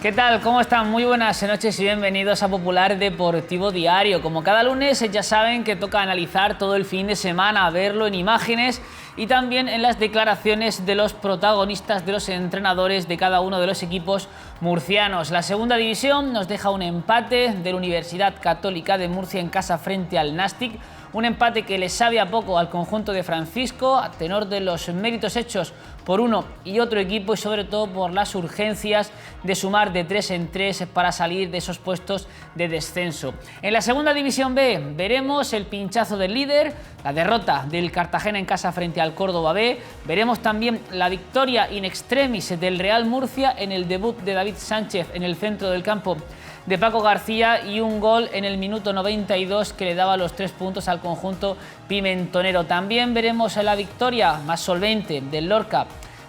¿Qué tal? ¿Cómo están? Muy buenas noches y bienvenidos a Popular Deportivo Diario. Como cada lunes ya saben que toca analizar todo el fin de semana, verlo en imágenes y también en las declaraciones de los protagonistas, de los entrenadores de cada uno de los equipos murcianos. La segunda división nos deja un empate de la Universidad Católica de Murcia en casa frente al Nàstic. Un empate que le sabe a poco al conjunto de Francisco, a tenor de los méritos hechos por uno y otro equipo y sobre todo por las urgencias de sumar de 3 en 3 para salir de esos puestos de descenso. En la segunda división B veremos el pinchazo del líder, la derrota del Cartagena en casa frente al Córdoba B, veremos también la victoria in extremis del Real Murcia en el debut de David Sánchez en el centro del campo de Paco García y un gol en el minuto 92 que le daba los 3 puntos al conjunto pimentonero. También veremos la victoria más solvente del Lorca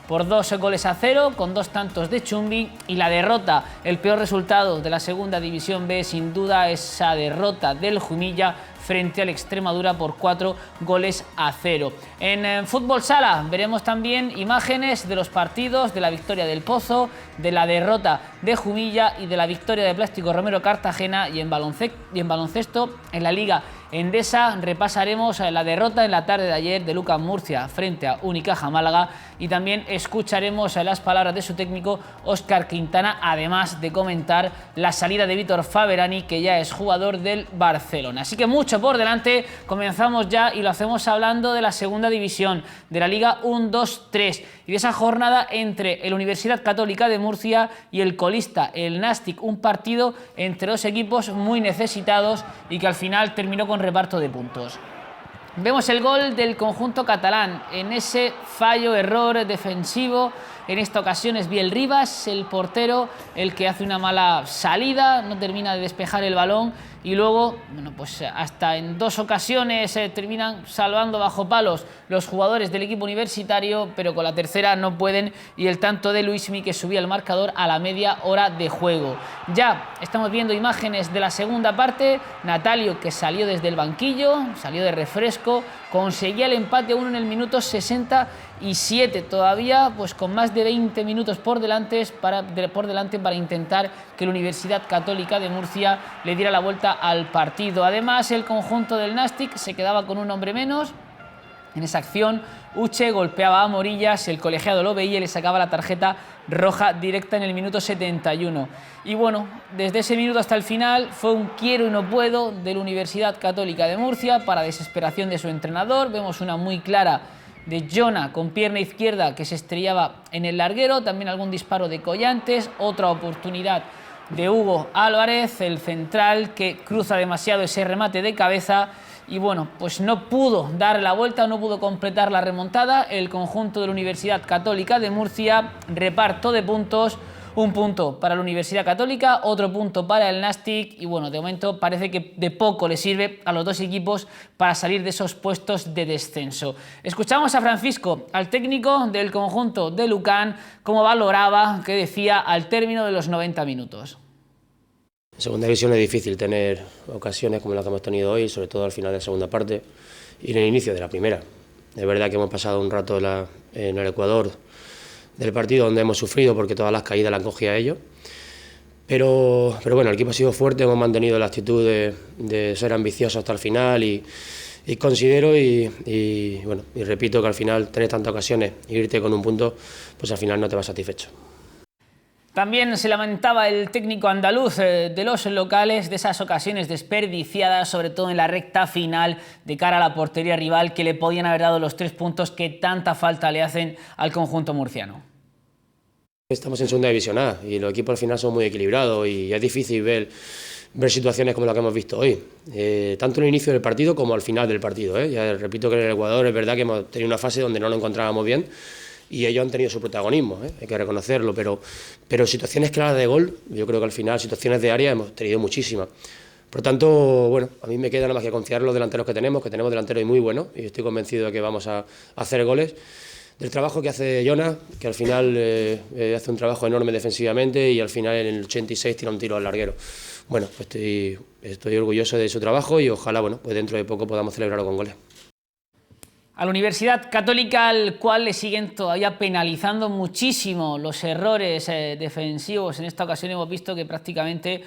por 2-0 con 2 tantos de Chumbi y la derrota, el peor resultado de la segunda división B, sin duda esa derrota del Jumilla frente al Extremadura por 4-0. En fútbol sala veremos también imágenes de los partidos de la victoria del Pozo, de la derrota de Jumilla y de la victoria de Plástico Romero Cartagena, y en baloncesto en la Liga Endesa repasaremos la derrota en la tarde de ayer de Lucas Murcia frente a Unicaja Málaga y también escucharemos las palabras de su técnico Óscar Quintana, además de comentar la salida de Vítor Faberani, que ya es jugador del Barcelona. Así que mucho por delante, comenzamos ya y lo hacemos hablando de la segunda división, de la Liga 1-2-3 y de esa jornada entre el Universidad Católica de Murcia y el colista, el Nàstic, un partido entre dos equipos muy necesitados y que al final terminó con reparto de puntos. Vemos el gol del conjunto catalán en ese fallo-error defensivo. En esta ocasión es Biel Rivas, el portero, el que hace una mala salida, no termina de despejar el balón y luego, bueno, pues hasta en 2 ocasiones terminan salvando bajo palos los jugadores del equipo universitario, pero con la tercera no pueden, y el tanto de Luismi que subía el marcador a la media hora de juego. Ya estamos viendo imágenes de la segunda parte, Natalio, que salió desde el banquillo, salió de refresco, conseguía el empate a 1 en el minuto 67, todavía pues con más de 20 minutos por delante para intentar que la Universidad Católica de Murcia le diera la vuelta al partido. Además, el conjunto del Nàstic se quedaba con un hombre menos. En esa acción, Uche golpeaba a Morillas, el colegiado lo veía y le sacaba la tarjeta roja directa en el minuto 71. Y bueno, desde ese minuto hasta el final fue un quiero y no puedo de la Universidad Católica de Murcia, para desesperación de su entrenador. Vemos una muy clara de Jona con pierna izquierda que se estrellaba en el larguero, también algún disparo de Collantes, otra oportunidad de Hugo Álvarez, el central, que cruza demasiado ese remate de cabeza y bueno, pues no pudo dar la vuelta, no pudo completar la remontada el conjunto de la Universidad Católica de Murcia. Reparto de puntos, un punto para la Universidad Católica, otro punto para el Nàstic y bueno, de momento parece que de poco le sirve a los dos equipos para salir de esos puestos de descenso. Escuchamos a Francisco, al técnico del conjunto de Lucan, cómo valoraba, qué decía al término de los 90 minutos. En segunda división es difícil tener ocasiones como la que hemos tenido hoy, sobre todo al final de la segunda parte y en el inicio de la primera. Es verdad que hemos pasado un rato en el Ecuador del partido donde hemos sufrido porque todas las caídas las cogía ellos, pero bueno, el equipo ha sido fuerte, hemos mantenido la actitud de ser ambiciosos hasta el final y considero y repito que al final tener tantas ocasiones e irte con un punto, pues al final no te vas satisfecho. También se lamentaba el técnico andaluz de los locales de esas ocasiones desperdiciadas, sobre todo en la recta final de cara a la portería rival, que le podían haber dado los 3 puntos que tanta falta le hacen al conjunto murciano. Estamos en segunda división A y los equipos al final son muy equilibrados y es difícil ver situaciones como la que hemos visto hoy, tanto en el inicio del partido como al final del partido. Ya repito que en el Ecuador es verdad que hemos tenido una fase donde no lo encontrábamos bien y ellos han tenido su protagonismo, hay que reconocerlo, pero situaciones claras de gol, yo creo que al final situaciones de área hemos tenido muchísimas. Por lo tanto, bueno, a mí me queda nada más que confiar en los delanteros que tenemos delanteros muy buenos y estoy convencido de que vamos a hacer goles. Del trabajo que hace Jona, que al final hace un trabajo enorme defensivamente y al final en el 86 tira un tiro al larguero. Bueno, pues estoy orgulloso de su trabajo y ojalá, bueno, pues dentro de poco podamos celebrarlo con goles. A la Universidad Católica, al cual le siguen todavía penalizando muchísimo los errores defensivos. En esta ocasión hemos visto que prácticamente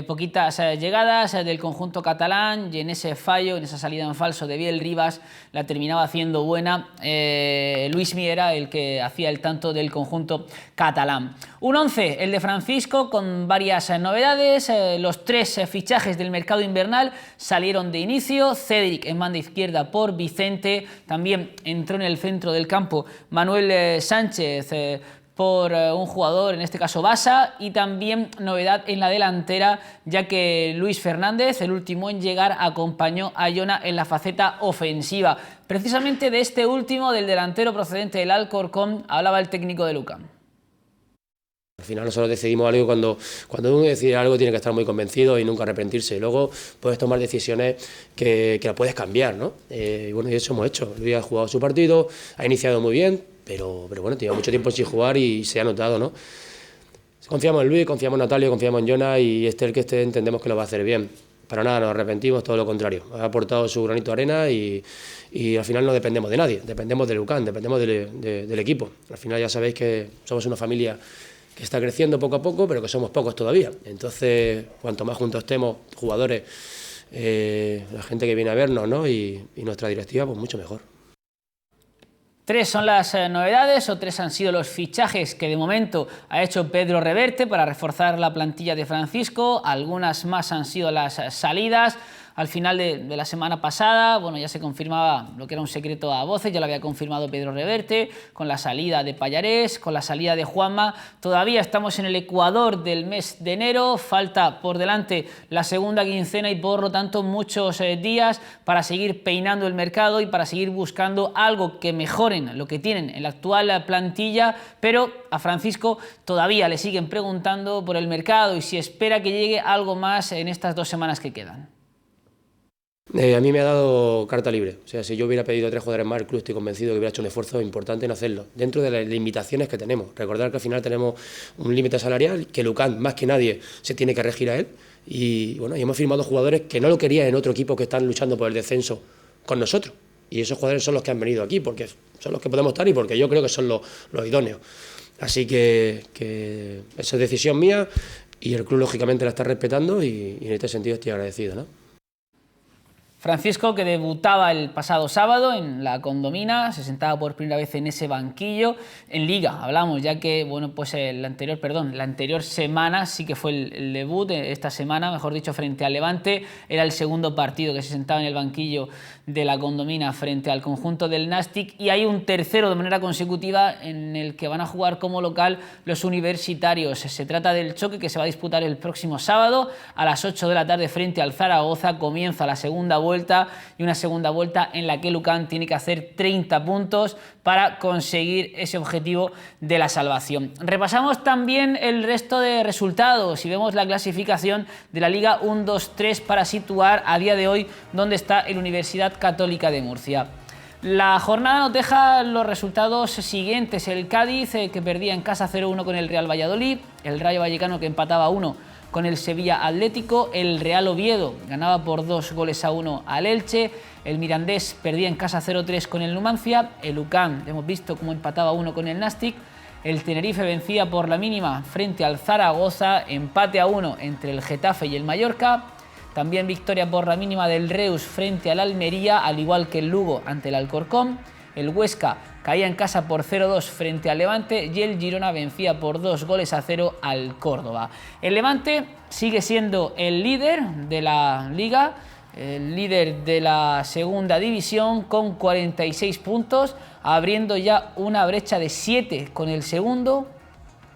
poquitas llegadas del conjunto catalán, y en ese fallo, en esa salida en falso de Biel Rivas, la terminaba haciendo buena Luismi, era el que hacía el tanto del conjunto catalán. Un 11, el de Francisco, con varias novedades. Los 3 fichajes del mercado invernal salieron de inicio. Cédric en banda izquierda por Vicente. También entró en el centro del campo Manuel Sánchez por un jugador, en este caso Basa, y también novedad en la delantera, ya que Luis Fernández, el último en llegar, acompañó a Jona en la faceta ofensiva. Precisamente de este último, del delantero procedente del Alcorcón, hablaba el técnico de Lucan. Al final nosotros decidimos algo, cuando uno decide algo tiene que estar muy convencido y nunca arrepentirse. Luego puedes tomar decisiones que la puedes cambiar, ¿no? Y bueno, y eso hemos hecho. Luis ha jugado su partido, ha iniciado muy bien, pero bueno, tenía mucho tiempo sin jugar y se ha notado, ¿no? Confiamos en Luis, confiamos en Natalio, confiamos en Jona, y el que esté entendemos que lo va a hacer bien. Para nada nos arrepentimos, todo lo contrario. Ha aportado su granito de arena y al final no dependemos de nadie, dependemos de Lucan, dependemos del equipo. Al final ya sabéis que somos una familia que está creciendo poco a poco, pero que somos pocos todavía. Entonces, cuanto más juntos estemos, jugadores, la gente que viene a vernos, ¿no? y nuestra directiva, pues mucho mejor. 3 son las novedades, o 3 han sido los fichajes que de momento ha hecho Pedro Reverte para reforzar la plantilla de Francisco. Algunas más han sido las salidas. Al final de la semana pasada, bueno, ya se confirmaba lo que era un secreto a voces, ya lo había confirmado Pedro Reverte, con la salida de Pallarés, con la salida de Juanma. Todavía estamos en el ecuador del mes de enero, falta por delante la segunda quincena y por lo tanto muchos días para seguir peinando el mercado y para seguir buscando algo que mejoren lo que tienen en la actual plantilla, pero a Francisco todavía le siguen preguntando por el mercado y si espera que llegue algo más en estas 2 semanas que quedan. A mí me ha dado carta libre. O sea, si yo hubiera pedido 3 jugadores más, el club estoy convencido que hubiera hecho un esfuerzo importante en hacerlo, dentro de las limitaciones que tenemos. Recordar que al final tenemos un límite salarial, que Lucan, más que nadie, se tiene que regir a él. Y bueno, y hemos firmado jugadores que no lo querían en otro equipo que están luchando por el descenso con nosotros. Y esos jugadores son los que han venido aquí, porque son los que podemos estar y porque yo creo que son los idóneos. Así que esa es decisión mía y el club lógicamente la está respetando y en este sentido estoy agradecido, ¿no? Francisco, que debutaba el pasado sábado en la Condomina, se sentaba por primera vez en ese banquillo. En Liga hablamos, ya que bueno, pues la anterior semana sí que fue el debut, esta semana, mejor dicho, frente al Levante. Era el segundo partido que se sentaba en el banquillo de la Condomina frente al conjunto del Nastic, y hay un tercero de manera consecutiva en el que van a jugar como local los universitarios. Se trata del choque que se va a disputar el próximo sábado a las 8 de la tarde frente al Zaragoza. Comienza la segunda vuelta, y una segunda vuelta en la que Lucan tiene que hacer 30 puntos para conseguir ese objetivo de la salvación. Repasamos también el resto de resultados y vemos la clasificación de la Liga 1-2-3 para situar a día de hoy dónde está el Universidad Católica de Murcia. La jornada nos deja los resultados siguientes: el Cádiz, que perdía en casa 0-1 con el Real Valladolid, el Rayo Vallecano, que empataba 1 con el Sevilla Atlético, el Real Oviedo ganaba por 2-1 al Elche, el Mirandés perdía en casa 0-3 con el Numancia, el Lucan hemos visto cómo empataba 1 con el Nastic, el Tenerife vencía por la mínima frente al Zaragoza, empate 1 entre el Getafe y el Mallorca, también victoria por la mínima del Reus frente al Almería, al igual que el Lugo ante el Alcorcón. El Huesca caía en casa por 0-2 frente al Levante y el Girona vencía por 2-0 al Córdoba. El Levante sigue siendo el líder de la Liga, el líder de la segunda división con 46 puntos, abriendo ya una brecha de 7 con el segundo.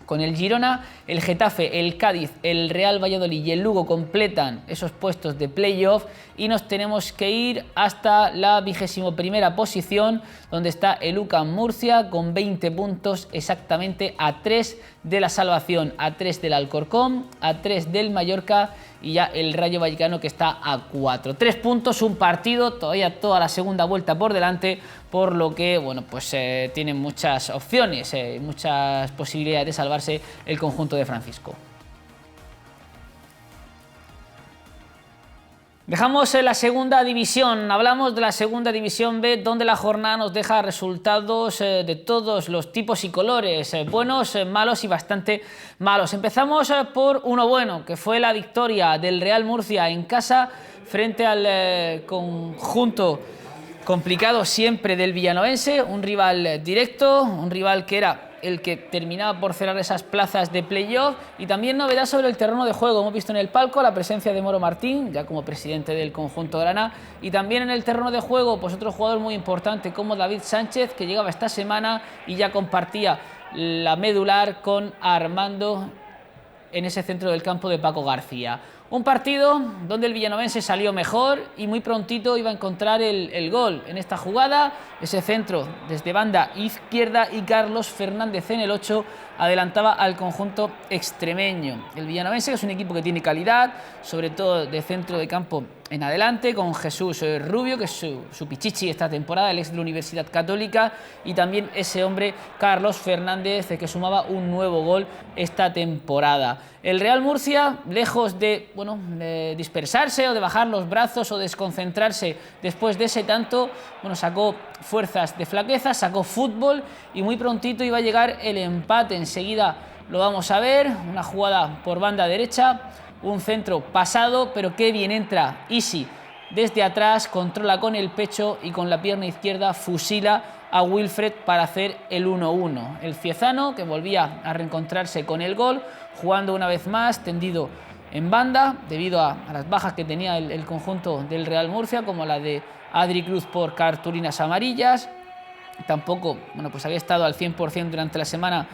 Con el Girona, el Getafe, el Cádiz, el Real Valladolid y el Lugo completan esos puestos de playoff y nos tenemos que ir hasta la 21ª posición, donde está el UCAM Murcia con 20 puntos, exactamente a 3 de la salvación, a 3 del Alcorcón, a 3 del Mallorca y ya el Rayo Vallecano, que está a 4. 3 puntos, un partido, todavía toda la segunda vuelta por delante, por lo que bueno, pues tienen muchas opciones, muchas posibilidades de salvarse el conjunto de Francisco. Dejamos la segunda división, hablamos de la segunda división B, donde la jornada nos deja resultados de todos los tipos y colores, buenos, malos y bastante malos. Empezamos por uno bueno, que fue la victoria del Real Murcia en casa frente al conjunto complicado siempre del Villanovense, un rival directo, un rival que era el que terminaba por cerrar esas plazas de playoff. Y también novedad sobre el terreno de juego. Hemos visto en el palco la presencia de Moro Martín, ya como presidente del conjunto grana, y también en el terreno de juego pues otro jugador muy importante como David Sánchez, que llegaba esta semana y ya compartía la medular con Armando en ese centro del campo de Paco García. Un partido donde el villanovense salió mejor y muy prontito iba a encontrar el gol en esta jugada. Ese centro desde banda izquierda y Carlos Fernández en el 8 adelantaba al conjunto extremeño. El villanovense, que es un equipo que tiene calidad, sobre todo de centro de campo en adelante, con Jesús Rubio, que es su pichichi esta temporada, el ex de la Universidad Católica, y también ese hombre Carlos Fernández, que sumaba un nuevo gol esta temporada. El Real Murcia, lejos de dispersarse o de bajar los brazos o desconcentrarse después de ese tanto, sacó fuerzas de flaqueza, sacó fútbol y muy prontito iba a llegar el empate. Enseguida lo vamos a ver, una jugada por banda derecha, un centro pasado, pero qué bien entra Isi desde atrás, controla con el pecho y con la pierna izquierda fusila a Wilfred para hacer el 1-1. El ciezano, que volvía a reencontrarse con el gol, jugando una vez más tendido en banda, debido a las bajas que tenía el conjunto del Real Murcia, como la de Adri Cruz por cartulinas amarillas. Tampoco había estado al 100% durante la semana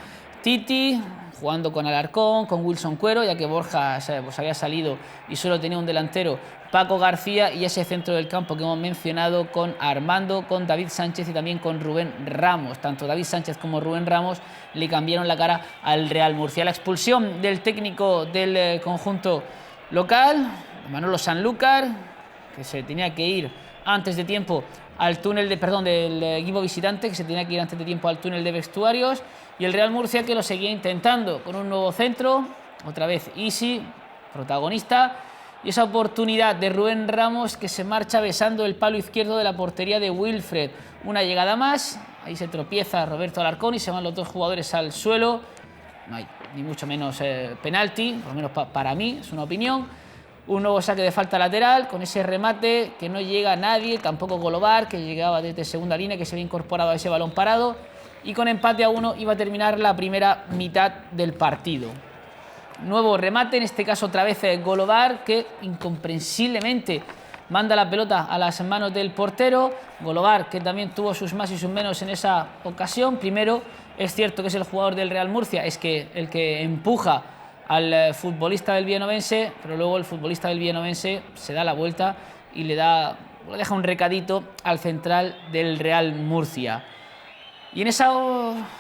Titi, jugando con Alarcón, con Wilson Cuero, ya que Borja había salido y solo tenía un delantero, Paco García, y ese centro del campo que hemos mencionado con Armando, con David Sánchez y también con Rubén Ramos. Tanto David Sánchez como Rubén Ramos le cambiaron la cara al Real Murcia. La expulsión del técnico del conjunto local, Manolo Sanlúcar, que se tenía que ir antes de tiempo al túnel del equipo visitante, que se tenía que ir antes de tiempo al túnel de vestuarios, y el Real Murcia que lo seguía intentando con un nuevo centro, otra vez Isi, protagonista, y esa oportunidad de Rubén Ramos que se marcha besando el palo izquierdo de la portería de Wilfred. Una llegada más, ahí se tropieza Roberto Alarcón y se van los dos jugadores al suelo. No hay ni mucho menos penalti, por lo menos para mí, es una opinión. Un nuevo saque de falta lateral con ese remate que no llega a nadie, tampoco Golobar, que llegaba desde segunda línea, que se había incorporado a ese balón parado, y con empate a 1 iba a terminar la primera mitad del partido. Nuevo remate, en este caso otra vez Golobar, que incomprensiblemente manda la pelota a las manos del portero. Golobar, que también tuvo sus más y sus menos en esa ocasión. Primero, es cierto que es el jugador del Real Murcia, es que el que empuja al futbolista del villanovense, pero luego el futbolista del villanovense se da la vuelta y le deja un recadito al central del Real Murcia. Y en esa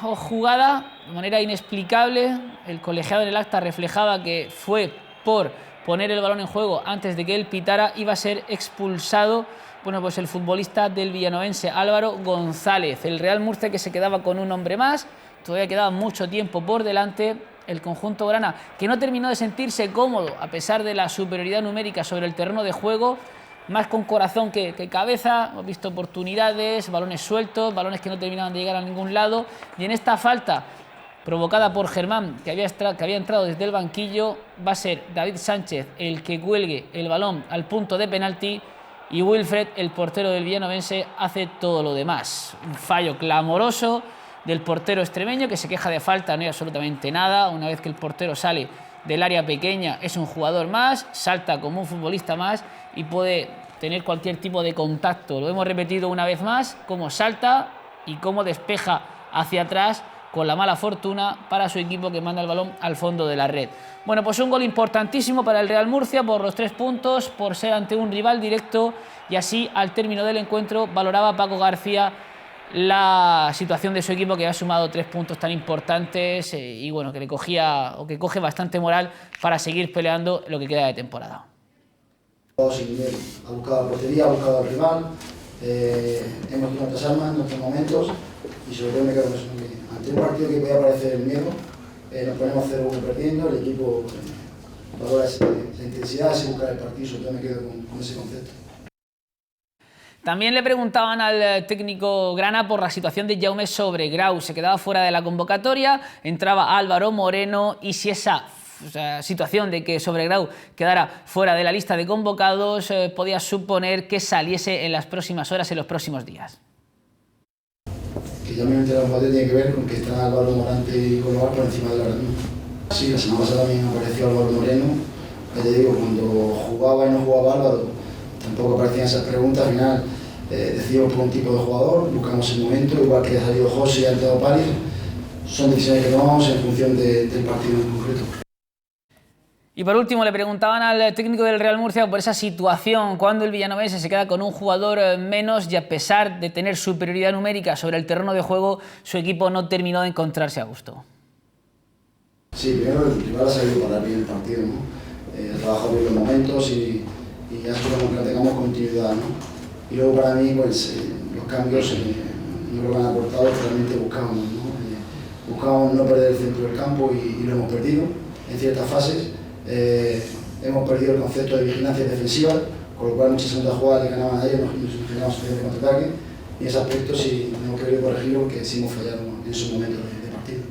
jugada, de manera inexplicable, el colegiado en el acta reflejaba que fue por poner el balón en juego antes de que él pitara, iba a ser expulsado el futbolista del villanovense, Álvaro González. El Real Murcia, que se quedaba con un hombre más, todavía quedaba mucho tiempo por delante. El conjunto grana, que no terminó de sentirse cómodo a pesar de la superioridad numérica sobre el terreno de juego, más con corazón que cabeza. Hemos visto oportunidades, balones sueltos, balones que no terminaban de llegar a ningún lado, y en esta falta provocada por Germán, que había entrado desde el banquillo, va a ser David Sánchez el que cuelgue el balón al punto de penalti, y Wilfred, el portero del villanovense, hace todo lo demás. Un fallo clamoroso del portero extremeño, que se queja de falta, no hay absolutamente nada. Una vez que el portero sale del área pequeña, es un jugador más, salta como un futbolista más y puede tener cualquier tipo de contacto. Lo hemos repetido una vez más, cómo salta y cómo despeja hacia atrás, con la mala fortuna para su equipo, que manda el balón al fondo de la red. Bueno, pues un gol importantísimo para el Real Murcia por los 3 puntos, por ser ante un rival directo, y así al término del encuentro valoraba Paco García la situación de su equipo, que ha sumado 3 puntos tan importantes y que le coge bastante moral para seguir peleando lo que queda de temporada. Ha buscado la portería, ha buscado al rival, hemos tenido otras armas en otros momentos, y sobre todo me quedo con eso. Ante un partido que podía parecer el miedo, nos ponemos 0-1 perdiendo, el equipo valora esa intensidad, ese buscar el partido, sobre todo me quedo con ese concepto. También le preguntaban al técnico grana por la situación de Jaume Sobregrau. Se quedaba fuera de la convocatoria, entraba Álvaro Moreno y si esa situación de que Sobregrau quedara fuera de la lista de convocados podía suponer que saliese en las próximas horas, en los próximos días. Que ya me enteré un tiene que ver con que está Álvaro Morante y Colobar por encima de la red. Sí, la semana pasada también apareció Álvaro Moreno. Ya te digo, cuando jugaba y no jugaba Álvaro, tampoco aparecían esas preguntas. Al final decidimos por un tipo de jugador, buscamos el momento, igual que ha salido José y ha entrado París. Son decisiones que tomamos en función del partido en concreto. Y por último le preguntaban al técnico del Real Murcia por esa situación cuando el villanovense se queda con un jugador menos y a pesar de tener superioridad numérica sobre el terreno de juego, su equipo no terminó de encontrarse a gusto. Sí, primero el rival ha salido para dar bien el partido, ¿no? Ha trabajado bien los momentos y ya esperamos que tengamos continuidad, ¿no? Y luego para mí pues, los cambios no lo han aportado, realmente buscábamos, ¿no? Buscábamos no perder el centro del campo y lo hemos perdido en ciertas fases. Hemos perdido el concepto de vigilancia defensiva, con lo cual muchas segundas jugadas le ganaban a ellos, nos generamos suficiente contraataque y en ese aspecto sí tenemos que corregirlo porque sí hemos fallado en su momento de partido.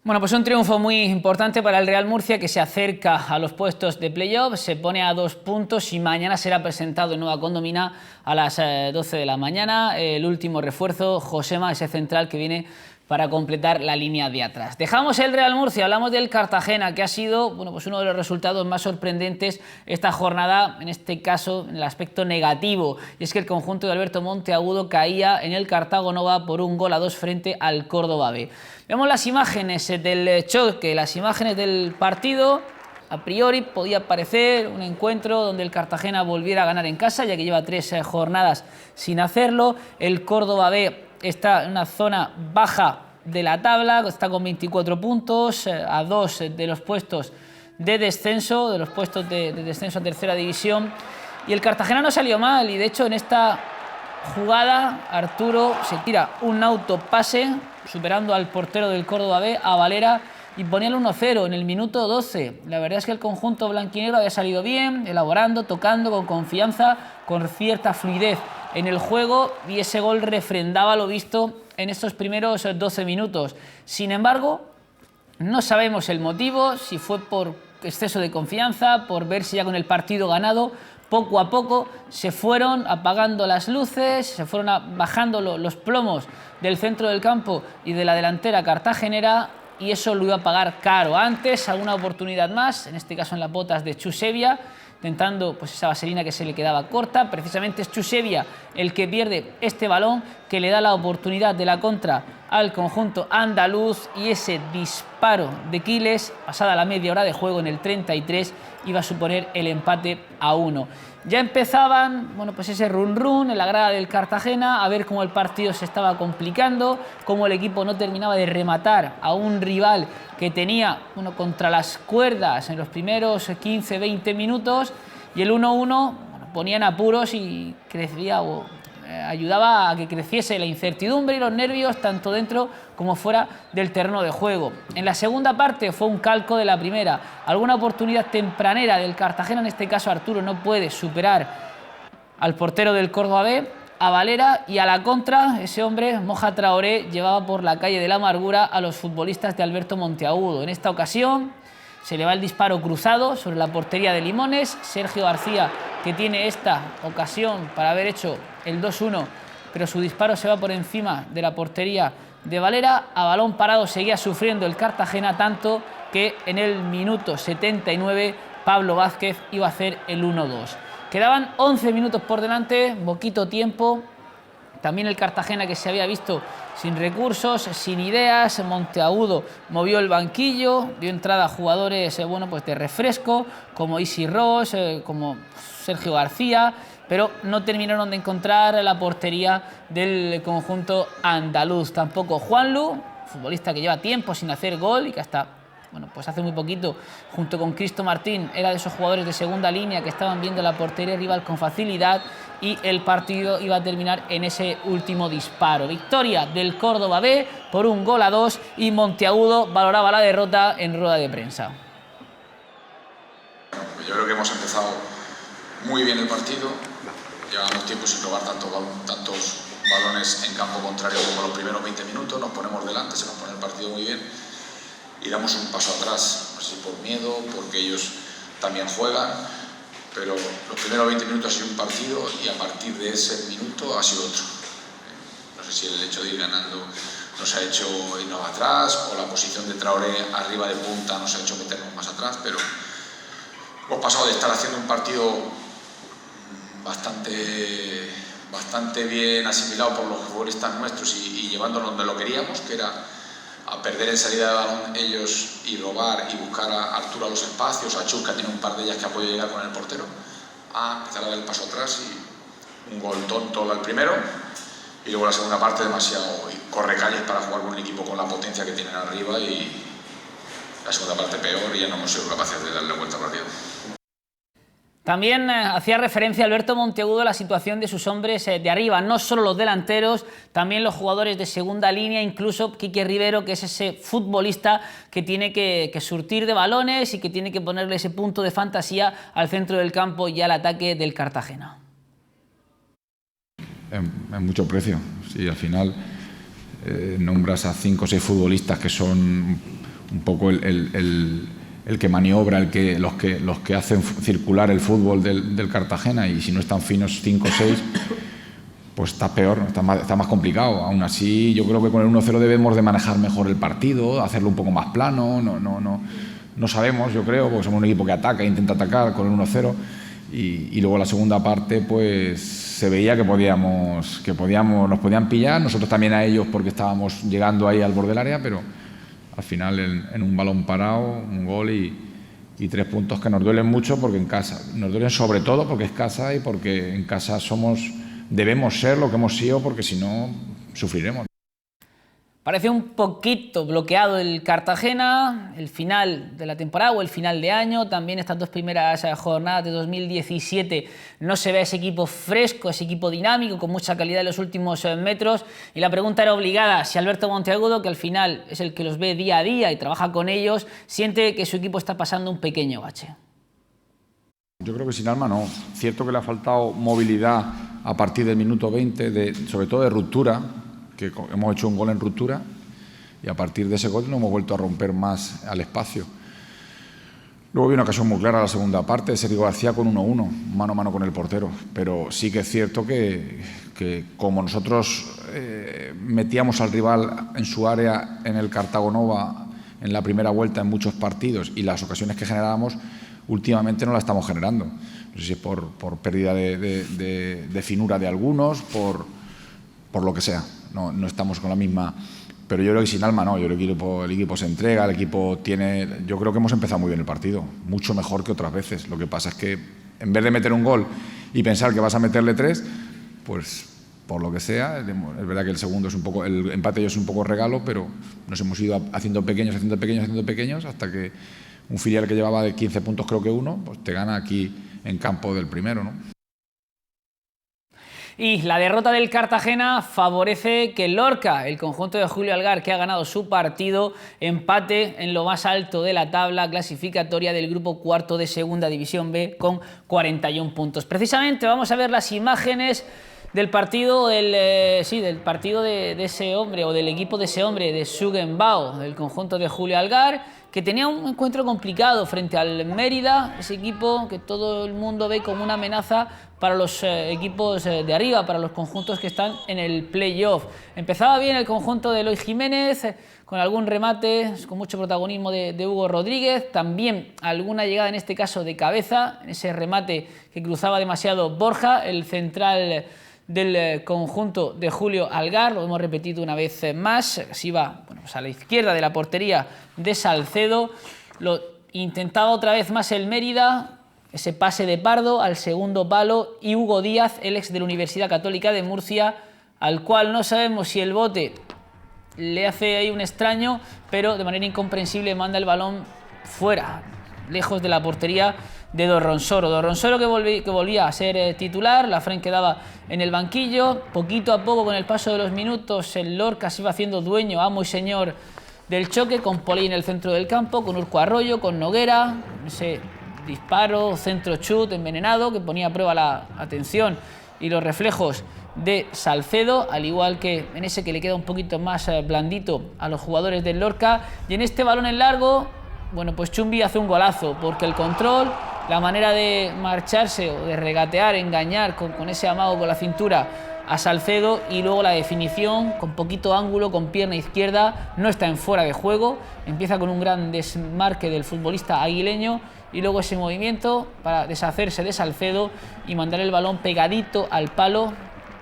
Bueno, pues un triunfo muy importante para el Real Murcia que se acerca a los puestos de playoff, se pone a 2 puntos y mañana será presentado en Nueva Condomina a las 12 de la mañana. El último refuerzo, Josema, ese central que viene para completar la línea de atrás. Dejamos el Real Murcia, hablamos del Cartagena, que ha sido pues uno de los resultados más sorprendentes esta jornada, en este caso en el aspecto negativo, y es que el conjunto de Alberto Monteagudo caía en el Cartagonova por 1-2 frente al Córdoba B. Vemos las imágenes del choque, las imágenes del partido. A priori podía parecer un encuentro donde el Cartagena volviera a ganar en casa, ya que lleva 3 jornadas sin hacerlo. El Córdoba B está en una zona baja de la tabla, está con 24 puntos, a 2 de los puestos de descenso, de descenso a tercera división. Y el Cartagena no salió mal y de hecho en esta jugada Arturo se tira un autopase superando al portero del Córdoba B, a Valera, y ponía el 1-0 en el minuto 12. La verdad es que el conjunto blanquinegro había salido bien, elaborando, tocando con confianza, con cierta fluidez en el juego, y ese gol refrendaba lo visto en estos primeros 12 minutos. Sin embargo, no sabemos el motivo, si fue por exceso de confianza, por verse ya con el partido ganado. Poco a poco se fueron apagando las luces, se fueron bajando los plomos del centro del campo y de la delantera cartagenera, y eso lo iba a pagar caro. Antes, alguna oportunidad más, en este caso en las botas de Chusevia, intentando pues esa vaselina que se le quedaba corta. Precisamente es Chusevia el que pierde este balón, que le da la oportunidad de la contra al conjunto andaluz, y ese disparo de Quiles, pasada la media hora de juego en el 33, iba a suponer el empate a 1. Ya empezaban pues ese run en la grada del Cartagena, a ver cómo el partido se estaba complicando, cómo el equipo no terminaba de rematar a un rival que tenía contra las cuerdas en los primeros 15-20 minutos, y el 1-1 ponía en apuros y crecía ayudaba a que creciese la incertidumbre y los nervios tanto dentro como fuera del terreno de juego. En la segunda parte fue un calco de la primera, alguna oportunidad tempranera del Cartagena, en este caso Arturo no puede superar al portero del Córdoba B, a Valera, y a la contra ese hombre, Moja Traoré, llevaba por la calle de la amargura a los futbolistas de Alberto Monteagudo. En esta ocasión se le va el disparo cruzado sobre la portería de Limones. Sergio García, que tiene esta ocasión para haber hecho el 2-1, pero su disparo se va por encima de la portería de Valera. A balón parado seguía sufriendo el Cartagena, tanto que en el minuto 79 Pablo Vázquez iba a hacer el 1-2. Quedaban 11 minutos por delante, poquito tiempo. También el Cartagena, que se había visto sin recursos, sin ideas. Monteagudo movió el banquillo, dio entrada a jugadores pues de refresco, como Isi Ross, como Sergio García, pero no terminaron de encontrar la portería del conjunto andaluz. Tampoco Juanlu, futbolista que lleva tiempo sin hacer gol y que hasta pues hace muy poquito, junto con Cristo Martín, era de esos jugadores de segunda línea que estaban viendo la portería rival con facilidad, y el partido iba a terminar en ese último disparo. Victoria del Córdoba B por 1-2, y Monteagudo valoraba la derrota en rueda de prensa. Yo creo que hemos empezado muy bien el partido. Llevamos tiempo sin robar tantos balones en campo contrario como los primeros 20 minutos. Nos ponemos delante, se nos pone el partido muy bien y damos un paso atrás, así por miedo, porque ellos también juegan. Pero los primeros 20 minutos ha sido un partido y a partir de ese minuto ha sido otro. No sé si el hecho de ir ganando nos ha hecho irnos atrás o la posición de Traoré arriba de punta nos ha hecho meternos más atrás, pero hemos pasado de estar haciendo un partido bastante bien asimilado por los futbolistas nuestros y llevándonos donde lo queríamos, que era a perder en salida de balón ellos y robar y buscar a Arturo a los espacios, a Chus, que tiene un par de ellas que ha podido llegar con el portero, a empezar a dar el paso atrás y un gol tonto al primero y luego la segunda parte demasiado correcalles para jugar con un equipo con la potencia que tienen arriba y la segunda parte peor y ya no hemos sido capaces de darle vuelta al partido. También hacía referencia Alberto Monteagudo a la situación de sus hombres de arriba, no solo los delanteros, también los jugadores de segunda línea, incluso Quique Rivero, que es ese futbolista que tiene que surtir de balones y que tiene que ponerle ese punto de fantasía al centro del campo y al ataque del Cartagena. Es mucho precio, sí, al final nombras a 5 o 6 futbolistas que son un poco el que maniobra, los que hacen circular el fútbol del Cartagena, y si no están finos 5 o 6, pues está peor, está más complicado. Aún así, yo creo que con el 1-0 debemos de manejar mejor el partido, hacerlo un poco más plano, no sabemos, yo creo, porque somos un equipo que ataca, intenta atacar con el 1-0, y luego la segunda parte, pues se veía que nos podían pillar, nosotros también a ellos porque estábamos llegando ahí al borde del área, pero al final en un balón parado, un gol y 3 puntos que nos duelen mucho porque en casa, nos duelen sobre todo porque es casa y porque en casa debemos ser lo que hemos sido, porque si no sufriremos. Parece un poquito bloqueado el Cartagena, el final de la temporada o el final de año, también estas 2 primeras jornadas de 2017 no se ve ese equipo fresco, ese equipo dinámico, con mucha calidad en los últimos metros, y la pregunta era obligada, si Alberto Monteagudo, que al final es el que los ve día a día y trabaja con ellos, siente que su equipo está pasando un pequeño bache. Yo creo que sin alma no, cierto que le ha faltado movilidad a partir del minuto 20, sobre todo de ruptura, que hemos hecho un gol en ruptura y a partir de ese gol no hemos vuelto a romper más al espacio. Luego había una ocasión muy clara en la segunda parte, Sergio García con 1-1, mano a mano con el portero, pero sí que es cierto que como nosotros metíamos al rival en su área en el Cartagonova en la primera vuelta en muchos partidos y las ocasiones que generábamos últimamente no la estamos generando. No sé si es por pérdida de finura de algunos, por lo que sea. No estamos con la misma, pero yo creo que sin alma no, yo creo que el equipo se entrega, yo creo que hemos empezado muy bien el partido, mucho mejor que otras veces. Lo que pasa es que en vez de meter un gol y pensar que vas a meterle 3, pues por lo que sea, es verdad que el empate es un poco regalo, pero nos hemos ido haciendo pequeños hasta que un filial que llevaba de 15 puntos, creo que 1, pues te gana aquí en campo del primero, ¿no? Y la derrota del Cartagena favorece que el Lorca, el conjunto de Julio Algar, que ha ganado su partido, empate en lo más alto de la tabla clasificatoria del grupo cuarto de Segunda División B con 41 puntos. Precisamente vamos a ver las imágenes del partido, del partido de ese hombre, o del equipo de ese hombre, de Sugenbao, del conjunto de Julio Algar, que tenía un encuentro complicado frente al Mérida, ese equipo que todo el mundo ve como una amenaza para los equipos de arriba, para los conjuntos que están en el playoff. Empezaba bien el conjunto de Eloy Jiménez, con algún remate, con mucho protagonismo de Hugo Rodríguez, también alguna llegada en este caso de cabeza, en ese remate que cruzaba demasiado Borja, el central del conjunto de Julio Algar, lo hemos repetido una vez más, se iba pues a la izquierda de la portería de Salcedo, lo intentaba otra vez más el Mérida, ese pase de Pardo al segundo palo, y Hugo Díaz, el ex de la Universidad Católica de Murcia, al cual no sabemos si el bote le hace ahí un extraño, pero de manera incomprensible manda el balón fuera, lejos de la portería de Dorronsoro. Dorronsoro que volvía a ser titular, Lafren quedaba en el banquillo. Poquito a poco, con el paso de los minutos, el Lorca se iba haciendo dueño, amo y señor del choque, con Poli en el centro del campo, con Urco Arroyo, con Noguera, ese disparo, centro chut envenenado que ponía a prueba la atención y los reflejos de Salcedo, al igual que en ese que le queda un poquito más blandito a los jugadores del Lorca. Y en este balón en largo, bueno, pues Chumbi hace un golazo, porque el control, la manera de marcharse o de regatear, engañar con ese amago con la cintura a Salcedo, y luego la definición con poquito ángulo, con pierna izquierda, no está en fuera de juego, empieza con un gran desmarque del futbolista aguileño y luego ese movimiento para deshacerse de Salcedo y mandar el balón pegadito al palo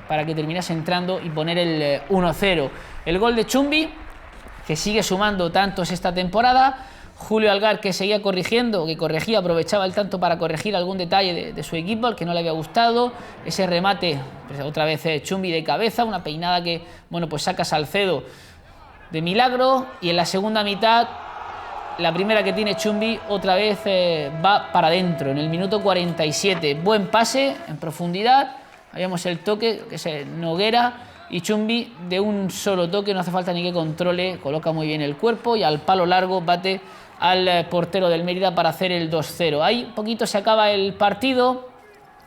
para que terminase entrando y poner el 1-0. El gol de Chumbi, que sigue sumando tantos esta temporada. Julio Algar, que seguía corrigiendo, que corregía, aprovechaba el tanto para corregir algún detalle de su equipo, al que no le había gustado. Ese remate, pues otra vez Chumbi de cabeza, una peinada que, bueno, pues saca Salcedo de milagro. Y en la segunda mitad, la primera que tiene Chumbi, otra vez va para adentro, en el minuto 47. Buen pase en profundidad, habíamos el toque, que es Noguera, y Chumbi de un solo toque, no hace falta ni que controle, coloca muy bien el cuerpo y al palo largo bate al portero del Mérida para hacer el 2-0. Ahí poquito se acaba el partido,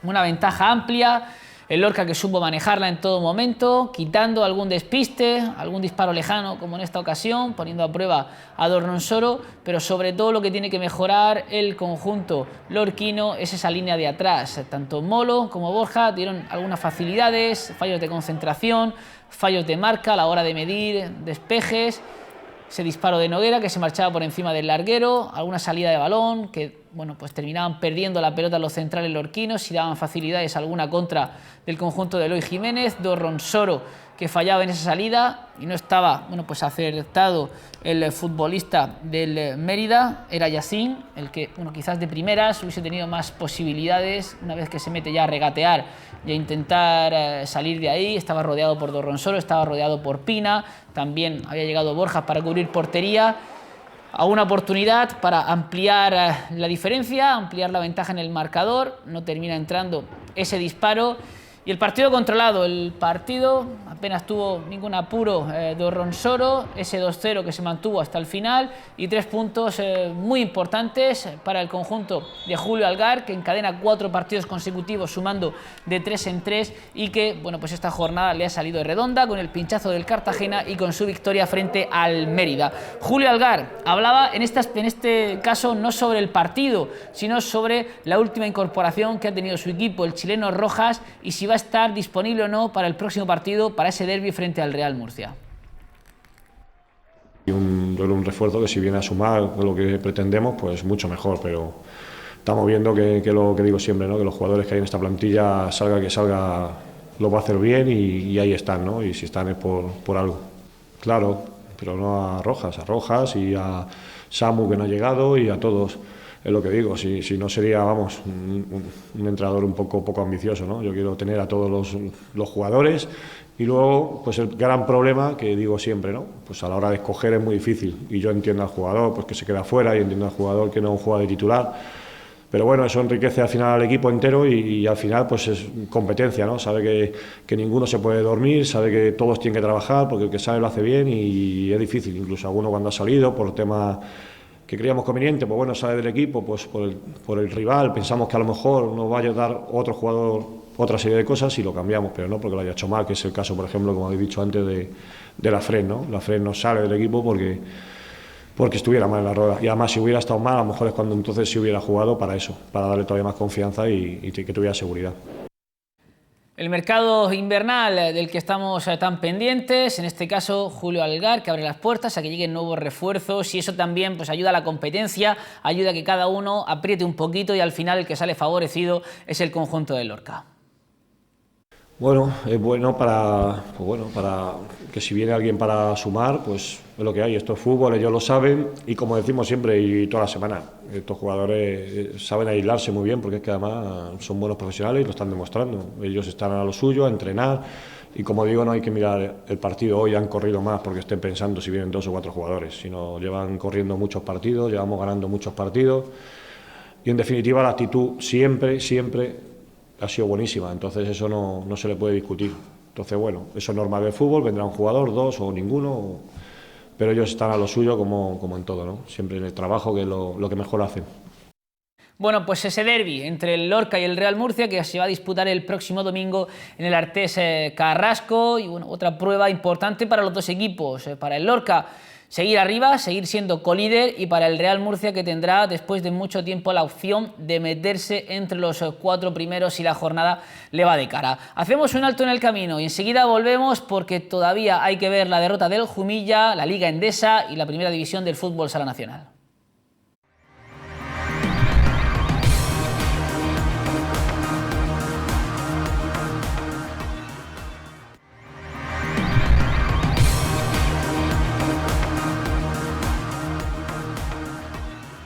una ventaja amplia, el Lorca que supo manejarla en todo momento, quitando algún despiste, algún disparo lejano como en esta ocasión, poniendo a prueba a Dorronsoro, pero sobre todo lo que tiene que mejorar el conjunto lorquino es esa línea de atrás. Tanto Molo como Borja dieron algunas facilidades, fallos de concentración, fallos de marca a la hora de medir despejes, ese disparo de Noguera que se marchaba por encima del larguero, alguna salida de balón que, bueno, pues terminaban perdiendo la pelota los centrales lorquinos y daban facilidades a alguna contra del conjunto de Eloy Jiménez. Dorronsoro que fallaba en esa salida y no estaba, bueno, pues acertado el futbolista del Mérida, era Yacine, el que, bueno, quizás de primeras hubiese tenido más posibilidades una vez que se mete ya a regatear y a intentar salir de ahí. Estaba rodeado por Dorronsoro, estaba rodeado por Pina, también había llegado Borja para cubrir portería. A una oportunidad para ampliar la diferencia, ampliar la ventaja en el marcador, no termina entrando ese disparo. Y el partido controlado, el partido apenas tuvo ningún apuro Dorronsoro, ese 2-0 que se mantuvo hasta el final y 3 puntos muy importantes para el conjunto de Julio Algar, que encadena 4 partidos consecutivos sumando de 3 en 3 y que, bueno, pues esta jornada le ha salido redonda con el pinchazo del Cartagena y con su victoria frente al Mérida. Julio Algar hablaba en este caso no sobre el partido, sino sobre la última incorporación que ha tenido su equipo, el chileno Rojas, y si va a estar disponible o no para el próximo partido, para ese derbi frente al Real Murcia. Un refuerzo que, si viene a sumar lo que pretendemos, pues mucho mejor, pero estamos viendo que lo que digo siempre, ¿no? Que los jugadores que hay en esta plantilla, salga que salga, lo va a hacer bien y ahí están, ¿no? Y si están es por algo. Claro, pero no a Rojas y a Samu, que no ha llegado, y a todos. Es lo que digo, si no sería, vamos, un entrenador un poco ambicioso, ¿no? Yo quiero tener a todos los jugadores y luego, pues el gran problema que digo siempre, ¿no? Pues a la hora de escoger es muy difícil y yo entiendo al jugador pues que se queda fuera y entiendo al jugador que no juega de titular, pero bueno, eso enriquece al final al equipo entero y al final pues es competencia, ¿no? Sabe que ninguno se puede dormir, sabe que todos tienen que trabajar porque el que sabe lo hace bien y es difícil, incluso alguno cuando ha salido por tema que creíamos conveniente, pues bueno, sale del equipo pues por el rival, pensamos que a lo mejor nos va a ayudar otro jugador otra serie de cosas y lo cambiamos, pero no porque lo haya hecho mal, que es el caso, por ejemplo, como habéis dicho antes, de Lafrén, ¿no? Lafrén no sale del equipo porque estuviera mal en la rueda, y además si hubiera estado mal, a lo mejor es cuando entonces sí hubiera jugado para eso, para darle todavía más confianza y que tuviera seguridad. El mercado invernal del que estamos tan pendientes, en este caso Julio Algar, que abre las puertas a que lleguen nuevos refuerzos, y eso también pues ayuda a la competencia, ayuda a que cada uno apriete un poquito y al final el que sale favorecido es el conjunto de Lorca. Bueno, es bueno para que si viene alguien para sumar, pues es lo que hay. Esto es fútbol, ellos lo saben y, como decimos siempre y toda la semana, estos jugadores saben aislarse muy bien porque es que además son buenos profesionales y lo están demostrando. Ellos están a lo suyo, a entrenar y, como digo, no hay que mirar el partido. Hoy han corrido más porque estén pensando si vienen 2 o 4 jugadores, sino llevan corriendo muchos partidos, llevamos ganando muchos partidos y, en definitiva, la actitud siempre ha sido buenísima, entonces eso no se le puede discutir. Entonces, bueno, eso es normal del fútbol, vendrá un jugador, 2 o ninguno, pero ellos están a lo suyo como en todo, ¿no? Siempre en el trabajo, que es lo que mejor hacen. Bueno, pues ese derbi entre el Lorca y el Real Murcia que se va a disputar el próximo domingo en el Artés Carrasco, y bueno, otra prueba importante para los dos equipos, para el Lorca seguir arriba, seguir siendo colíder, y para el Real Murcia, que tendrá después de mucho tiempo la opción de meterse entre los 4 primeros si la jornada le va de cara. Hacemos un alto en el camino y enseguida volvemos, porque todavía hay que ver la derrota del Jumilla, la Liga Endesa y la Primera División del fútbol sala nacional.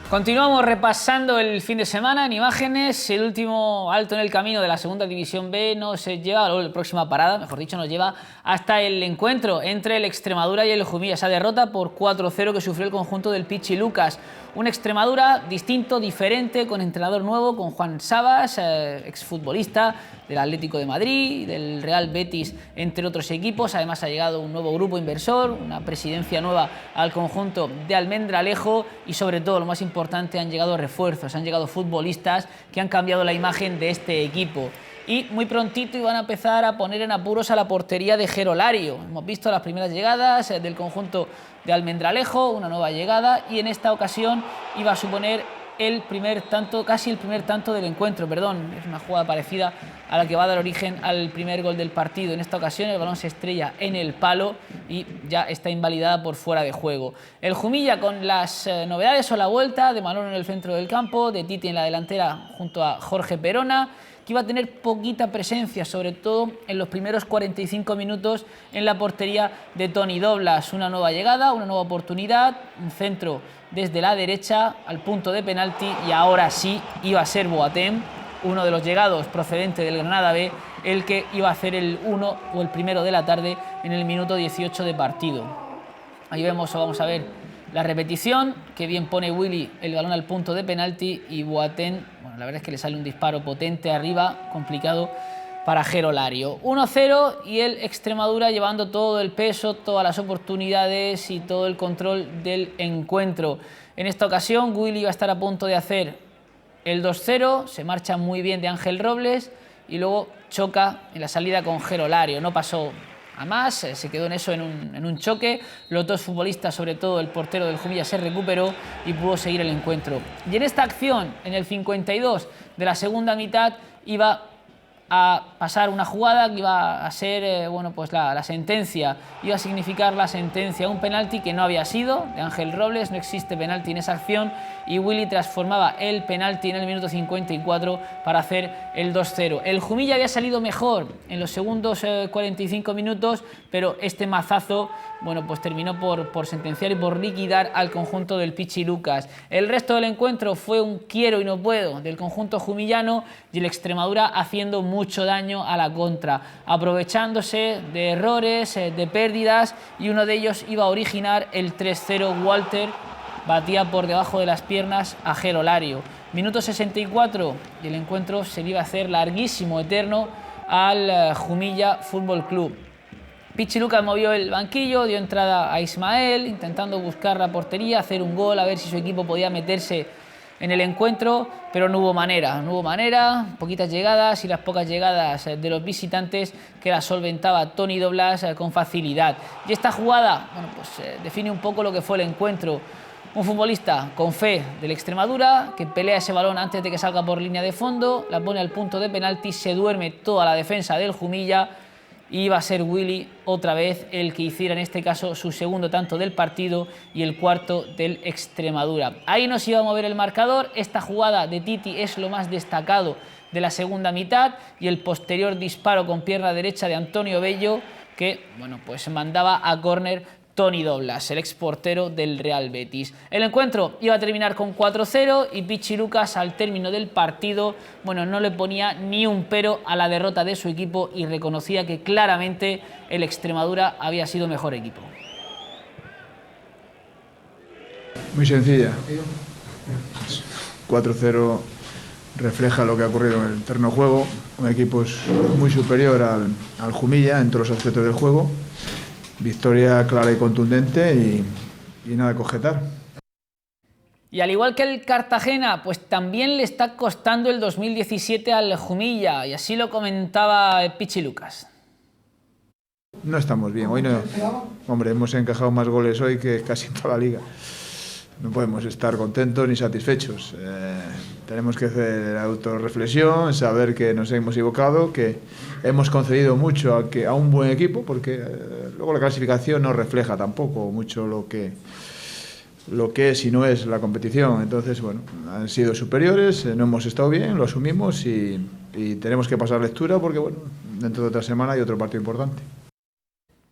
Continuamos repasando el fin de semana en imágenes. El último alto en el camino de la segunda división B nos lleva, o la próxima parada, mejor dicho, nos lleva hasta el encuentro entre el Extremadura y el Jumilla. Esa derrota por 4-0 que sufrió el conjunto del Pichi Lucas. Un Extremadura distinto, diferente, con entrenador nuevo, con Juan Sabas, exfutbolista del Atlético de Madrid, del Real Betis, entre otros equipos. Además ha llegado un nuevo grupo inversor, una presidencia nueva al conjunto de Almendralejo y, sobre todo, lo más importante, han llegado refuerzos, han llegado futbolistas que han cambiado la imagen de este equipo. Y muy prontito iban a empezar a poner en apuros a la portería de Jero Lario. Hemos visto las primeras llegadas del conjunto de Almendralejo, una nueva llegada, y en esta ocasión iba a suponer el primer tanto, casi el primer tanto del encuentro, perdón. Es una jugada parecida a la que va a dar origen al primer gol del partido. En esta ocasión el balón se estrella en el palo y ya está invalidada por fuera de juego. El Jumilla con las novedades o la vuelta de Manolo en el centro del campo, de Titi en la delantera junto a Jorge Perona, que iba a tener poquita presencia, sobre todo en los primeros 45 minutos en la portería de Toni Doblas. Una nueva llegada, una nueva oportunidad, un centro desde la derecha al punto de penalti, y ahora sí iba a ser Boateng, uno de los llegados procedente del Granada B, el que iba a hacer el 1 o el primero de la tarde en el minuto 18 de partido. Ahí vemos, o vamos a ver la repetición, que bien pone Willy el balón al punto de penalti, y Boateng, bueno, la verdad es que le sale un disparo potente arriba, complicado para Jero Lario. 1-0 y el Extremadura llevando todo el peso, todas las oportunidades y todo el control del encuentro. En esta ocasión Willy va a estar a punto de hacer el 2-0, se marcha muy bien de Ángel Robles y luego choca en la salida con Jero Lario. No pasó a más, se quedó en eso, en un choque. Los dos futbolistas, sobre todo el portero del Jumilla, se recuperó y pudo seguir el encuentro. Y en esta acción, en el 52 de la segunda mitad, iba a pasar una jugada que iba a ser bueno, pues la sentencia, iba a significar la sentencia, un penalti que no había sido de Ángel Robles, no existe penalti en esa acción, y Willy transformaba el penalti en el minuto 54 para hacer el 2-0. El Jumilla había salido mejor en los segundos 45 minutos, pero este mazazo, bueno, pues terminó por sentenciar y por liquidar al conjunto del Pichi Lucas. El resto del encuentro fue un quiero y no puedo del conjunto jumillano, y el Extremadura haciendo mucho daño a la contra, aprovechándose de errores, de pérdidas, y uno de ellos iba a originar el 3-0. Walter batía por debajo de las piernas a Jero Lario. Minuto 64 y el encuentro se le iba a hacer larguísimo, eterno, al Jumilla Fútbol Club. Pichi Lucas movió el banquillo, dio entrada a Ismael, intentando buscar la portería, hacer un gol, a ver si su equipo podía meterse en el encuentro, pero no hubo manera, poquitas llegadas, y las pocas llegadas de los visitantes que las solventaba Toni Doblas con facilidad. Y esta jugada, bueno, pues define un poco lo que fue el encuentro. Un futbolista con fe del Extremadura, que pelea ese balón antes de que salga por línea de fondo, la pone al punto de penalti, se duerme toda la defensa del Jumilla, y iba a ser Willy otra vez el que hiciera en este caso su segundo tanto del partido y el cuarto del Extremadura. Ahí nos iba a mover el marcador. Esta jugada de Titi es lo más destacado de la segunda mitad, y el posterior disparo con pierna derecha de Antonio Bello, que bueno, pues mandaba a córner Toni Doblas, el exportero del Real Betis. El encuentro iba a terminar con 4-0 y Pichi Lucas, al término del partido, bueno, no le ponía ni un pero a la derrota de su equipo y reconocía que claramente el Extremadura había sido mejor equipo. Muy sencilla. 4-0 refleja lo que ha ocurrido en el terreno de juego. Un equipo es muy superior al Jumilla en todos los aspectos del juego. Victoria clara y contundente y nada que objetar. Y al igual que el Cartagena, pues también le está costando el 2017 al Jumilla, y así lo comentaba Pichi Lucas. No estamos bien, hoy no. Hombre, hemos encajado más goles hoy que casi en toda la liga. No podemos estar contentos ni satisfechos. Tenemos que hacer autorreflexión, saber que nos hemos equivocado, que hemos concedido mucho a un buen equipo, porque luego la clasificación no refleja tampoco mucho lo que es y no es la competición. Entonces, bueno, han sido superiores, no hemos estado bien, lo asumimos y tenemos que pasar lectura porque, bueno, dentro de otra semana hay otro partido importante.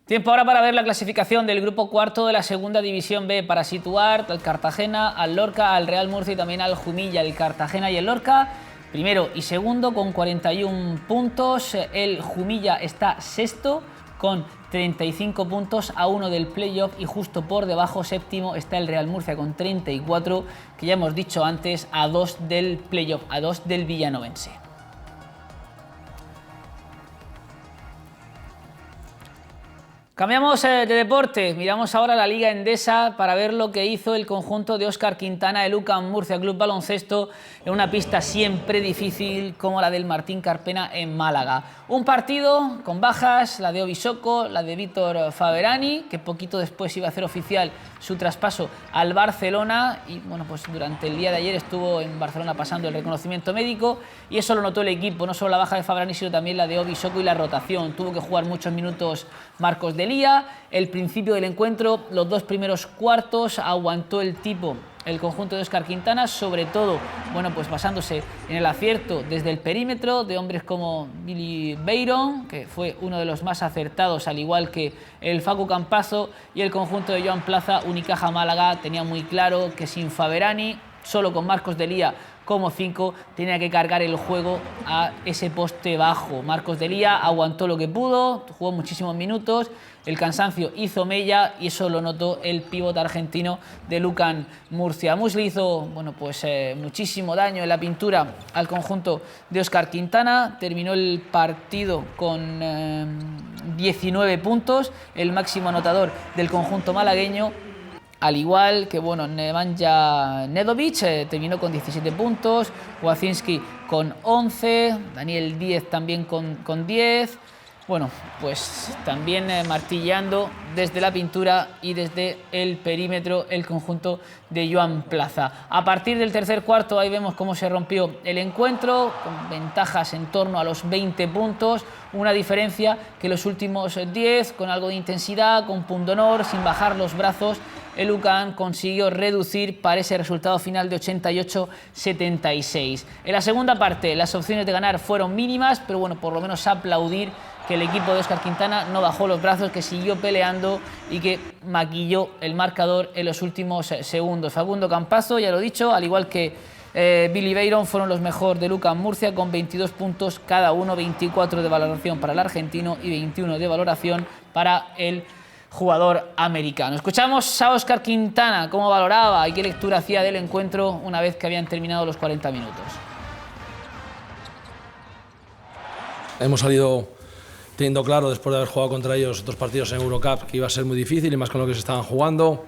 Tiempo ahora para ver la clasificación del grupo cuarto de la segunda división B, para situar al Cartagena, al Lorca, al Real Murcia y también al Jumilla. El Cartagena y el Lorca, primero y segundo con 41 puntos. El Jumilla está sexto con 35 puntos, a 1 del playoff, y justo por debajo, séptimo, está el Real Murcia con 34, que ya hemos dicho antes, a 2 del playoff, a 2 del villanovense. Cambiamos de deporte, miramos ahora la Liga Endesa para ver lo que hizo el conjunto de Óscar Quintana, el UCAM Murcia Club Baloncesto, en una pista siempre difícil como la del Martín Carpena en Málaga. Un partido con bajas, la de Obisoko, la de Vítor Faberani, que poquito después iba a hacer oficial su traspaso al Barcelona, y bueno, pues durante el día de ayer estuvo en Barcelona pasando el reconocimiento médico, y eso lo notó el equipo, no solo la baja de Faberani, sino también la de Obisoko y la rotación. Tuvo que jugar muchos minutos Marcos Delía. El principio del encuentro, los 2 primeros cuartos, aguantó el tipo el conjunto de Óscar Quintana, sobre todo, bueno, pues basándose en el acierto desde el perímetro de hombres como Billy Beiron, que fue uno de los más acertados, al igual que el Facu Campazo, y el conjunto de Joan Plaza. Unicaja Málaga tenía muy claro que sin Faberani, solo con Marcos Delía como 5, tenía que cargar el juego a ese poste bajo. Marcos Delía aguantó lo que pudo, jugó muchísimos minutos, el cansancio hizo mella, y eso lo notó el pívot argentino de UCAM Murcia. Musli hizo, bueno, pues muchísimo daño en la pintura al conjunto de Óscar Quintana. Terminó el partido con 19 puntos, el máximo anotador del conjunto malagueño, al igual que, bueno, Nemanja Nedovic terminó con 17 puntos, Wacinski con 11, Daniel Díez también con 10. Bueno, pues también martilleando desde la pintura y desde el perímetro el conjunto de Joan Plaza. A partir del tercer cuarto, ahí vemos cómo se rompió el encuentro, con ventajas en torno a los 20 puntos, una diferencia que los últimos 10, con algo de intensidad, con pundonor, sin bajar los brazos, el UCAM consiguió reducir para ese resultado final de 88-76. En la segunda parte, las opciones de ganar fueron mínimas, pero bueno, por lo menos aplaudir que el equipo de Óscar Quintana no bajó los brazos, que siguió peleando y que maquilló el marcador en los últimos segundos. Facundo Campazo, ya lo he dicho, al igual que Billy Beiron, fueron los mejores de UCAM Murcia, con 22 puntos cada uno, 24 de valoración para el argentino y 21 de valoración para el jugador americano. Escuchamos a Óscar Quintana, cómo valoraba y qué lectura hacía del encuentro una vez que habían terminado los 40 minutos. Hemos salido teniendo claro, después de haber jugado contra ellos 2 partidos en Eurocup, que iba a ser muy difícil, y más con lo que se estaban jugando.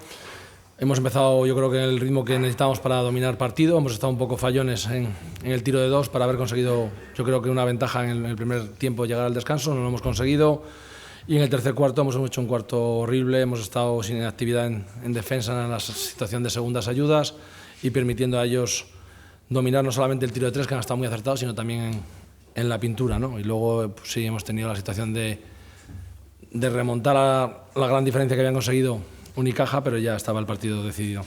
Hemos empezado, yo creo que en el ritmo que necesitábamos para dominar partido. Hemos estado un poco fallones en el tiro de 2 para haber conseguido, yo creo que una ventaja en el primer tiempo, llegar al descanso. No lo hemos conseguido. Y en el tercer cuarto hemos hecho un cuarto horrible. Hemos estado sin actividad en defensa, en la situación de segundas ayudas, y permitiendo a ellos dominar no solamente el tiro de 3, que han estado muy acertados, sino también en la pintura, ¿no? Y luego pues, sí hemos tenido la situación de remontar a la gran diferencia que habían conseguido Unicaja, pero ya estaba el partido decidido.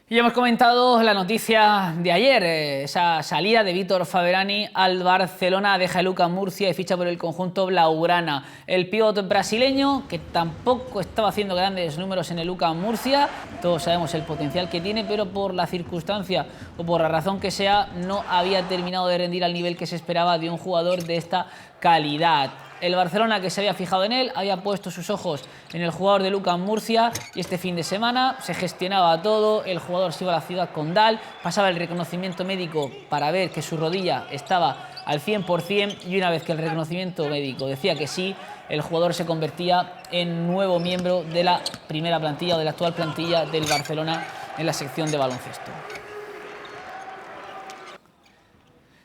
Y hemos comentado la noticia de ayer, esa salida de Vítor Faberani al Barcelona, deja el UCAM Murcia y ficha por el conjunto blaugrana. El pívot brasileño, que tampoco estaba haciendo grandes números en el UCAM Murcia, todos sabemos el potencial que tiene, pero por la circunstancia o por la razón que sea, no había terminado de rendir al nivel que se esperaba de un jugador de esta calidad. El Barcelona, que se había fijado en él, había puesto sus ojos en el jugador de UCAM Murcia, y este fin de semana se gestionaba todo. El jugador se iba a la ciudad condal, pasaba el reconocimiento médico para ver que su rodilla estaba al 100%, y una vez que el reconocimiento médico decía que sí, el jugador se convertía en nuevo miembro de la primera plantilla o de la actual plantilla del Barcelona en la sección de baloncesto.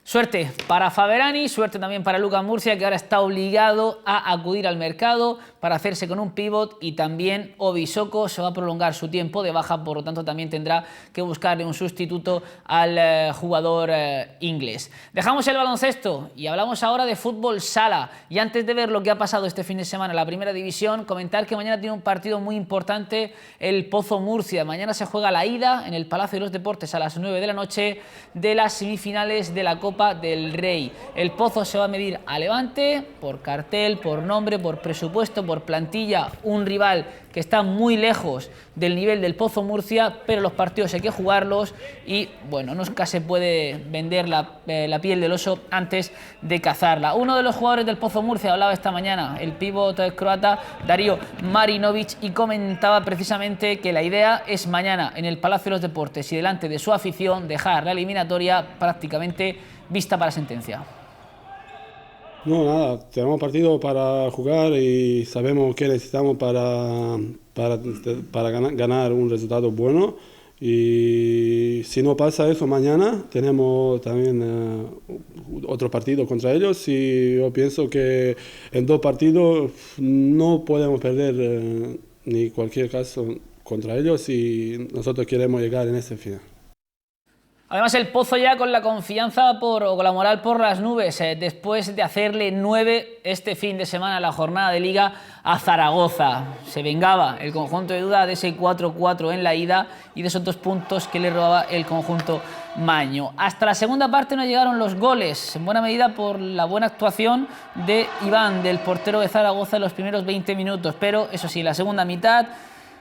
Suerte para Faberani, suerte también para Lucas Murcia, que ahora está obligado a acudir al mercado para hacerse con un pívot, y también Obisoko se va a prolongar su tiempo de baja, por lo tanto también tendrá que buscarle un sustituto al jugador inglés. Dejamos el baloncesto y hablamos ahora de fútbol sala. Y antes de ver lo que ha pasado este fin de semana en la primera división, comentar que mañana tiene un partido muy importante el Pozo Murcia. Mañana se juega la ida en el Palacio de los Deportes a las 9 de la noche de las semifinales de la Copa del Rey. El Pozo se va a medir a Levante por cartel, por nombre, por presupuesto, por plantilla, un rival que está muy lejos del nivel del Pozo Murcia, pero los partidos hay que jugarlos y bueno, nunca se puede vender la piel del oso antes de cazarla. Uno de los jugadores del Pozo Murcia hablaba esta mañana, el pívot croata Dario Marinovic, y comentaba precisamente que la idea es mañana en el Palacio de los Deportes y delante de su afición dejar la eliminatoria prácticamente vista para sentencia. No, nada, tenemos partido para jugar y sabemos que necesitamos para ganar un resultado bueno, y si no pasa eso mañana tenemos también otro partido contra ellos, y yo pienso que en 2 partidos no podemos perder ni cualquier caso contra ellos, y nosotros queremos llegar en ese final. Además, el Pozo ya con la confianza o con la moral por las nubes, después de hacerle 9 este fin de semana en la jornada de Liga a Zaragoza. Se vengaba el conjunto de Duda de ese 4-4 en la ida y de esos 2 puntos que le robaba el conjunto maño. Hasta la segunda parte no llegaron los goles, en buena medida por la buena actuación de Iván, del portero de Zaragoza, en los primeros 20 minutos. Pero, eso sí, la segunda mitad,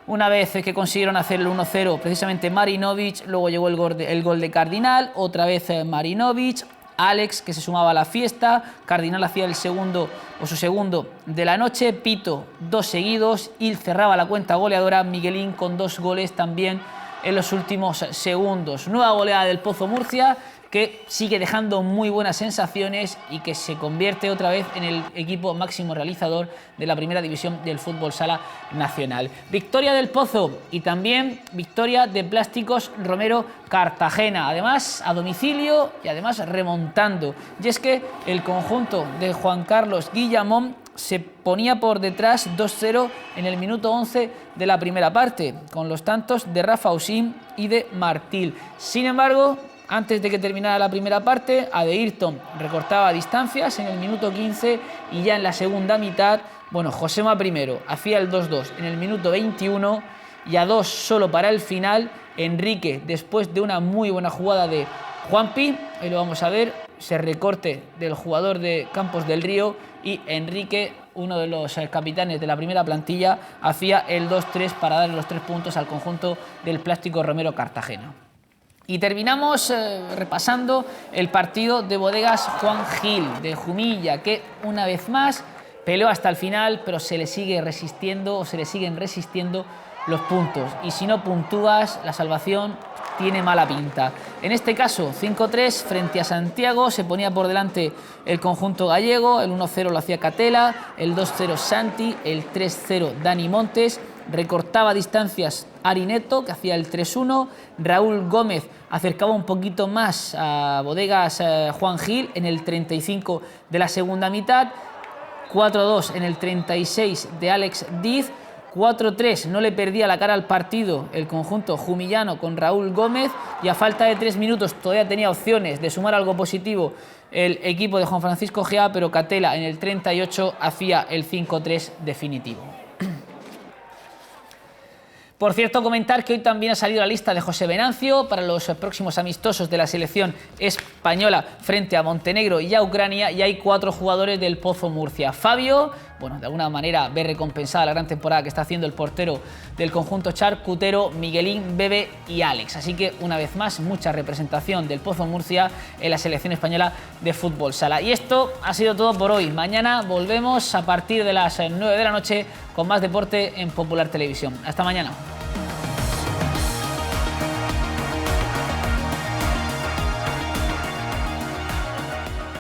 una vez que consiguieron hacer el 1-0 precisamente Marinovic, luego llegó el gol de Cardinal, otra vez Marinovic, Alex, que se sumaba a la fiesta, Cardinal hacía el segundo o su segundo de la noche, Pito 2 seguidos y cerraba la cuenta goleadora Miguelín con 2 goles también en los últimos segundos. Nueva goleada del Pozo Murcia, que sigue dejando muy buenas sensaciones y que se convierte otra vez en el equipo máximo realizador de la primera división del fútbol sala nacional. Victoria del Pozo y también victoria de Plásticos Romero Cartagena, además a domicilio y además remontando. Y es que el conjunto de Juan Carlos Guillamón se ponía por detrás 2-0 en el minuto 11 de la primera parte, con los tantos de Rafa Usín y de Martil. Sin embargo, antes de que terminara la primera parte, Adeirton recortaba distancias en el minuto 15 y ya en la segunda mitad, bueno, Josema primero hacía el 2-2 en el minuto 21 y a 2 solo para el final, Enrique, después de una muy buena jugada de Juanpi, ahí lo vamos a ver, ese recorte del jugador de Campos del Río, y Enrique, uno de los capitanes de la primera plantilla, hacía el 2-3 para darle los 3 puntos al conjunto del Plástico Romero Cartagena. Y terminamos repasando el partido de Bodegas Juan Gil, de Jumilla, que una vez más peleó hasta el final, pero se le sigue resistiendo, o se le siguen resistiendo los puntos. Y si no puntúas, la salvación tiene mala pinta. En este caso, 5-3 frente a Santiago, se ponía por delante el conjunto gallego, el 1-0 lo hacía Catela, el 2-0 Santi, el 3-0 Dani Montes, recortaba distancias Arineto, que hacía el 3-1, Raúl Gómez acercaba un poquito más a Bodegas Juan Gil en el 35 de la segunda mitad, 4-2 en el 36 de Alex Diz, 4-3, no le perdía la cara al partido el conjunto jumillano con Raúl Gómez, y a falta de 3 minutos todavía tenía opciones de sumar algo positivo el equipo de Juan Francisco Gea, pero Catela en el 38 hacía el 5-3 definitivo. Por cierto, comentar que hoy también ha salido la lista de José Venancio para los próximos amistosos de la selección española frente a Montenegro y a Ucrania, y hay 4 jugadores del Pozo Murcia. Fabio, bueno, de alguna manera ve recompensada la gran temporada que está haciendo el portero del conjunto charcutero, Miguelín, Bebe y Alex. Así que, una vez más, mucha representación del Pozo Murcia en la selección española de fútbol sala. Y esto ha sido todo por hoy. Mañana volvemos a partir de las 9 de la noche con más deporte en Popular Televisión. Hasta mañana.